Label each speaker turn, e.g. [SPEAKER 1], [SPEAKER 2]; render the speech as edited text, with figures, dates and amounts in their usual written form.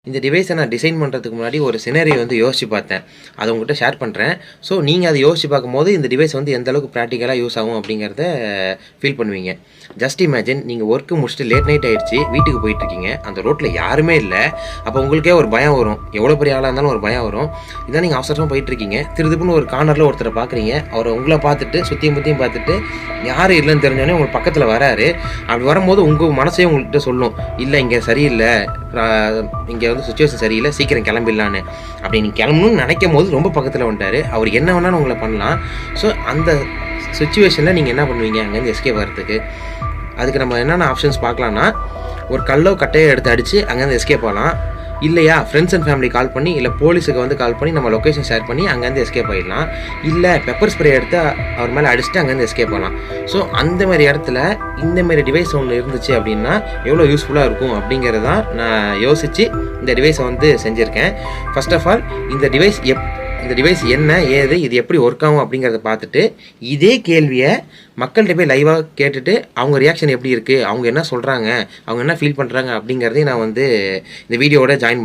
[SPEAKER 1] இந்த டிவைஸை நான் டிசைன் பண்ணுறதுக்கு முன்னாடி ஒரு சினரியை வந்து யோசிச்சு பார்த்தேன். அதை உங்கள்கிட்ட ஷேர் பண்ணுறேன். ஸோ நீங்கள் அதை யோசிச்சு பார்க்கும்போது இந்த டிவைஸ் வந்து எந்த அளவுக்கு ப்ராக்டிக்கலாக யூஸ் ஆகும் அப்படிங்கிறத ஃபீல் பண்ணுவீங்க. ஜஸ்ட் இமேஜின், நீங்கள் ஒர்க்கு முடிச்சுட்டு லேட் நைட் ஆகிடுச்சு, வீட்டுக்கு போயிட்டுருக்கீங்க, அந்த ரோட்டில் யாருமே இல்லை. அப்போ உங்களுக்கே ஒரு பயம் வரும். எவ்வளோ பெரிய ஆளாக இருந்தாலும் ஒரு பயம் வரும். இதான் நீங்கள் அவசரமாக போயிட்டுருக்கீங்க, திருதுப்புன்னு ஒரு கார்னரில் ஒருத்தரை பார்க்குறீங்க. அவரை உங்களை பார்த்துட்டு சுற்றியும் முற்றியும் பார்த்துட்டு யாரும் இல்லைன்னு தெரிஞ்சோடனே உங்களுக்கு பக்கத்தில் வராரு. அப்படி வரும்போது உங்கள் மனசே உங்கள்கிட்ட சொல்லும், இல்லை இங்கே சரியில்லை, இங்கே வந்து சுச்சுவேஷன் சரியில்லை, சீக்கிரம் கிளம்பிடலான்னு. அப்படி நீங்கள் கிளம்பணும்னு நினைக்கும் போது ரொம்ப பக்கத்தில் வந்துட்டார். அவர் என்ன வேணாலும் உங்களை பண்ணலாம். ஸோ அந்த சுச்சுவேஷனில் நீங்கள் என்ன பண்ணுவீங்க? அங்கேருந்து எஸ்கேப் ஆகிறதுக்கு அதுக்கு நம்ம என்னென்ன ஆப்ஷன்ஸ் பார்க்கலான்னா, ஒரு கல்லோ கட்டையோ எடுத்து அடித்து அங்கேருந்து எஸ்கேப் ஆகலாம். இல்லையா, ஃப்ரெண்ட்ஸ் அண்ட் ஃபேமிலி கால் பண்ணி, இல்லை போலீஸுக்கு வந்து கால் பண்ணி நம்ம லொக்கேஷன் ஷேர் பண்ணி அங்கேருந்து எஸ்கேப் ஆகிடலாம். இல்லை பெப்பர் ஸ்ப்ரே எடுத்து அவர் மேலே அடிச்சுட்டு அங்கேருந்து எஸ்கேப் ஆகலாம். ஸோ அந்த மாதிரி இடத்துல இந்தமாரி டிவைஸ் ஒன்று இருந்துச்சு அப்படின்னா எவ்வளோ யூஸ்ஃபுல்லாக இருக்கும் அப்படிங்கிறதான் நான் யோசித்து இந்த டிவைஸை வந்து செஞ்சுருக்கேன். ஃபர்ஸ்ட் ஆஃப் ஆல் இந்த டிவைஸ் என்ன, ஏது, இது எப்படி ஒர்க் ஆகும் அப்படிங்கிறத பார்த்துட்டு இதே கேள்வியை மக்கள்கிட்ட போய் லைவாக கேட்டுட்டு அவங்க ரியாக்ஷன் எப்படி இருக்குது, அவங்க என்ன சொல்கிறாங்க, அவங்க என்ன ஃபீல் பண்ணுறாங்க அப்படிங்கிறதையும் நான் வந்து இந்த வீடியோவோட ஜாயின்